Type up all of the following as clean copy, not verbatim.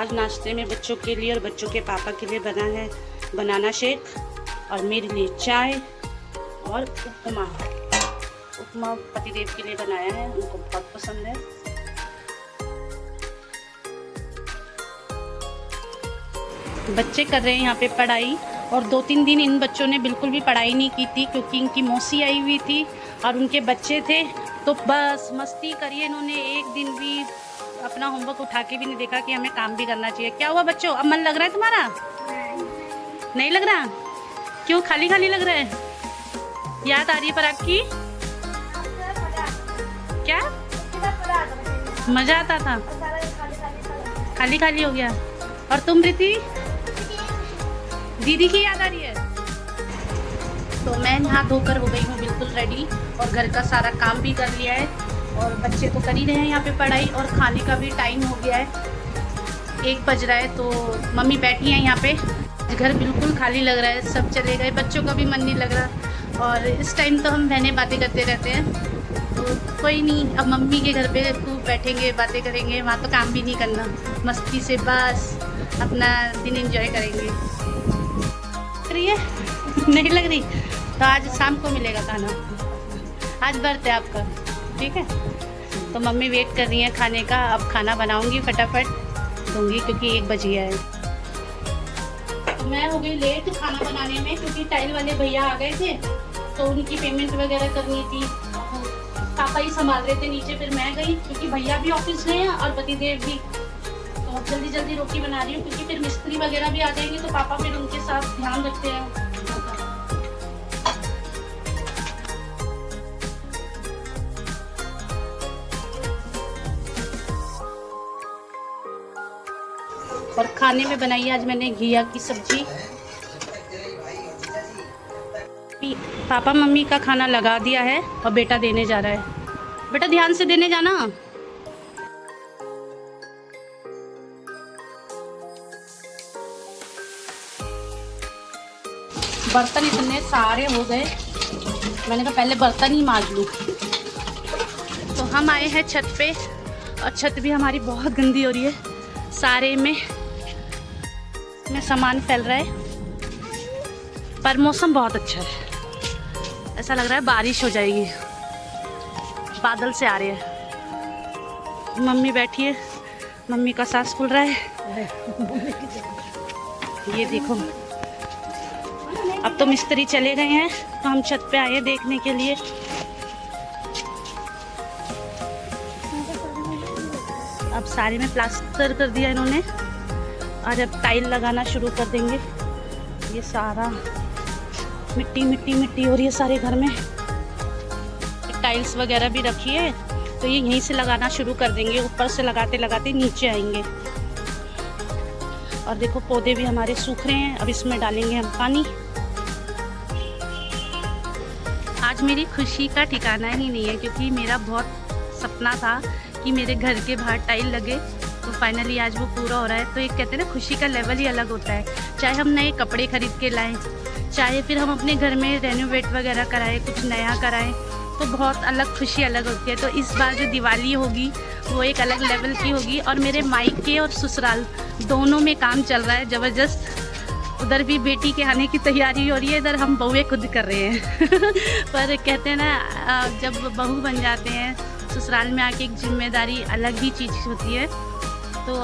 आज नाश्ते में बच्चों के लिए और बच्चों के पापा के लिए बना है बनाना शेक और मेरे लिए चाय और उपमा। उपमा पतिदेव के लिए बनाया है, उनको बहुत पसंद है। बच्चे कर रहे हैं यहाँ पे पढ़ाई और 2-3 दिन इन बच्चों ने बिल्कुल भी पढ़ाई नहीं की थी क्योंकि इनकी मौसी आई हुई थी और उनके बच्चे थे, तो बस मस्ती करिए। इन्होंने एक दिन भी अपना होमवर्क उठा के भी नहीं देखा कि हमें काम भी करना चाहिए। क्या हुआ बच्चों, अब मन लग रहा है तुम्हारा? नहीं लग रहा? क्यों, खाली खाली लग रहा है? याद आ रही है पर आपकी? क्या मजा आता था? खाली खाली हो गया। और तुम प्रीति, दीदी की याद आ रही है? तो मैं नहा धोकर हो गई हूँ बिल्कुल रेडी और घर का सारा काम भी कर लिया है और बच्चे तो कर ही रहे हैं यहाँ पे पढ़ाई और खाने का भी टाइम हो गया है, 1 बज रहा है। तो मम्मी बैठी हैं यहाँ पे। घर बिल्कुल खाली लग रहा है, सब चले गए, बच्चों का भी मन नहीं लग रहा और इस टाइम तो हम बहनें बातें करते रहते हैं। तो कोई नहीं, अब मम्मी के घर पे खूब बैठेंगे, बातें करेंगे, वहाँ तो काम भी नहीं करना, मस्ती से बस अपना दिन एंजॉय करेंगे। रही है? नहीं लग रही? तो आज शाम को मिलेगा खाना, आज व्रत है आपका, ठीक है? तो मम्मी वेट कर रही है खाने का, अब खाना बनाऊंगी, फटाफट दूंगी क्योंकि 1 बज गया है। तो मैं हो गई लेट खाना बनाने में क्योंकि टाइल वाले भैया आ गए थे तो उनकी पेमेंट वगैरह करनी थी। पापा ही संभाल रहे थे नीचे, फिर मैं गई क्योंकि भैया भी ऑफिस गए हैं और पतिदेव भी। तो जल्दी जल्दी रोटी बना रही हूँ क्योंकि फिर मिस्त्री वगैरह भी आ जाएंगे तो पापा फिर उनके साथ ध्यान रखते हैं। और खाने में बनाई आज मैंने घिया की सब्जी। पापा मम्मी का खाना लगा दिया है और बेटा देने जा रहा है। बेटा ध्यान से देने जाना। बर्तन इतने सारे हो गए, मैंने कहा पहले बर्तन ही मांज लूँ। तो हम आए हैं छत पे और छत भी हमारी बहुत गंदी हो रही है, सारे में सामान फैल रहा है। पर मौसम बहुत अच्छा है, ऐसा लग रहा है बारिश हो जाएगी, बादल से आ रहे हैं। मम्मी बैठी है, मम्मी का सांस फूल रहा है। ये देखो, अब तो मिस्त्री चले गए हैं तो हम छत पे आए देखने के लिए। अब सारे में प्लास्टर कर दिया इन्होंने और अब टाइल लगाना शुरू कर देंगे। ये सारा मिट्टी मिट्टी मिट्टी हो रही है सारे घर में। टाइल्स वगैरह भी रखी है तो ये यहीं से लगाना शुरू कर देंगे, ऊपर से लगाते लगाते नीचे आएंगे। और देखो पौधे भी हमारे सूख रहे हैं, अब इसमें डालेंगे हम पानी। आज मेरी खुशी का ठिकाना ही नहीं है क्योंकि मेरा बहुत सपना था कि मेरे घर के बाहर टाइल लगे, तो फाइनली आज वो पूरा हो रहा है। तो एक कहते हैं ना, खुशी का लेवल ही अलग होता है। चाहे हम नए कपड़े खरीद के लाएं, चाहे फिर हम अपने घर में रेनोवेट वगैरह कराएं, कुछ नया कराएं, तो बहुत अलग खुशी अलग होती है। तो इस बार जो दिवाली होगी वो एक अलग लेवल की होगी। और मेरे मायके और ससुराल दोनों में काम चल रहा है ज़बरदस्त। उधर भी बेटी के आने की तैयारी हो रही है, इधर हम बहुएं खुद कर रहे हैं। पर कहते हैं ना, जब बहू बन जाते हैं ससुराल में आके एक जिम्मेदारी अलग ही चीज़ होती है। तो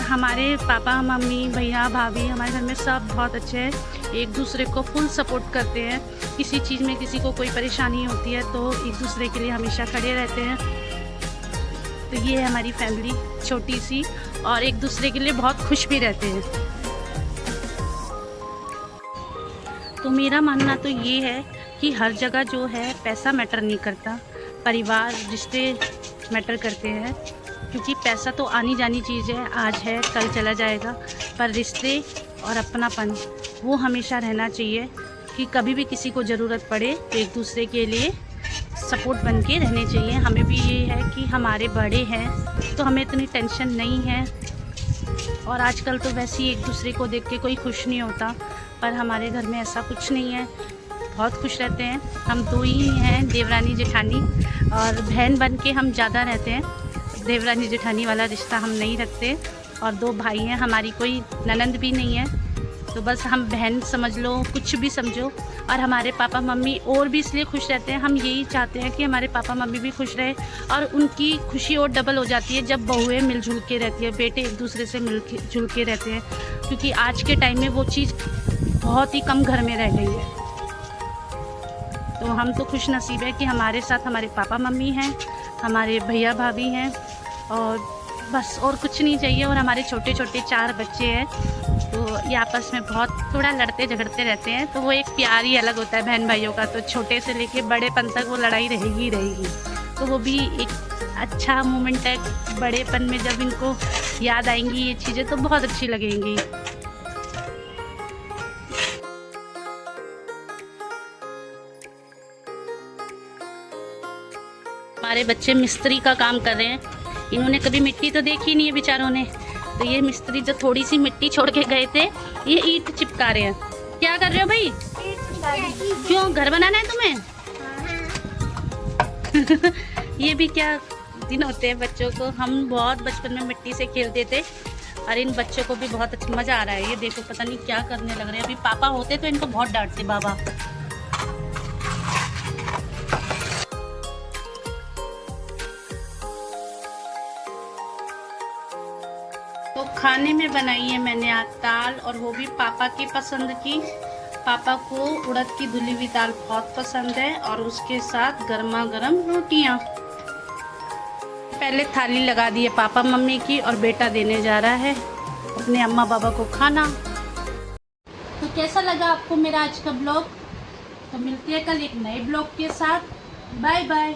हमारे पापा मम्मी भैया भाभी हमारे घर में सब बहुत अच्छे हैं, एक दूसरे को फुल सपोर्ट करते हैं। किसी चीज़ में किसी को कोई परेशानी होती है तो एक दूसरे के लिए हमेशा खड़े रहते हैं। तो ये है हमारी फैमिली, छोटी सी, और एक दूसरे के लिए बहुत खुश भी रहते हैं। तो मेरा मानना तो ये है कि हर जगह जो है पैसा मैटर नहीं करता, परिवार रिश्ते मैटर करते हैं। क्योंकि पैसा तो आनी जानी चीज़ है, आज है कल चला जाएगा, पर रिश्ते और अपनापन वो हमेशा रहना चाहिए कि कभी भी किसी को ज़रूरत पड़े तो एक दूसरे के लिए सपोर्ट बन के रहने चाहिए। हमें भी ये है कि हमारे बड़े हैं तो हमें इतनी टेंशन नहीं है। और आजकल तो वैसे ही एक दूसरे को देख के कोई खुश नहीं होता, पर हमारे घर में ऐसा कुछ नहीं है, बहुत खुश रहते हैं। हम 2 ही हैं, देवरानी जेठानी, और बहन बन के हम ज़्यादा रहते हैं। देवरानी जेठानी वाला रिश्ता हम नहीं रखते। और 2 भाई हैं, हमारी कोई ननंद भी नहीं है, तो बस हम बहन समझ लो, कुछ भी समझो। और हमारे पापा मम्मी और भी इसलिए खुश रहते हैं, हम यही चाहते हैं कि हमारे पापा मम्मी भी खुश रहे, और उनकी खुशी और डबल हो जाती है जब बहुएं मिलजुल के रहती है, बेटे एक दूसरे से मिलजुल के रहते हैं, क्योंकि आज के टाइम में वो चीज़ बहुत ही कम घर में रह गई है। तो हम तो खुश नसीब है कि हमारे साथ हमारे पापा मम्मी हैं, हमारे भैया भाभी हैं, और बस और कुछ नहीं चाहिए। और हमारे छोटे छोटे 4 बच्चे हैं, तो ये आपस में बहुत थोड़ा लड़ते झगड़ते रहते हैं, तो वो एक प्यार ही अलग होता है बहन भाइयों का। तो छोटे से लेके बड़ेपन तक वो लड़ाई रहेगी ही रहेगी, तो वो भी एक अच्छा मोमेंट है। बड़ेपन में जब इनको याद आएंगी ये चीज़ें तो बहुत अच्छी लगेंगी। हमारे बच्चे मिस्त्री का काम कर रहे हैं, इन्होंने कभी मिट्टी तो देखी नहीं है बेचारों ने, तो ये मिस्त्री जो थोड़ी सी मिट्टी छोड़ के गए थे, ये ईंट चिपका रहे हैं। क्या कर रहे हो भाई? क्यों, घर बनाना है तुम्हें? ये भी क्या दिन होते हैं बच्चों को। हम बहुत बचपन में मिट्टी से खेलते थे, और इन बच्चों को भी बहुत अच्छा मज़ा आ रहा है। ये देखो पता नहीं क्या करने लग रहे हैं। अभी पापा होते तो इनको बहुत डांटते बाबा। तो खाने में बनाई है मैंने आज दाल, और वो भी पापा की पसंद की। पापा को उड़द की धुली हुई दाल बहुत पसंद है, और उसके साथ गर्मा गर्म रोटियां। पहले थाली लगा दी है पापा मम्मी की, और बेटा देने जा रहा है अपने अम्मा बाबा को खाना। तो कैसा लगा आपको मेरा आज का ब्लॉग? तो मिलते हैं कल एक नए ब्लॉग के साथ। Bye bye.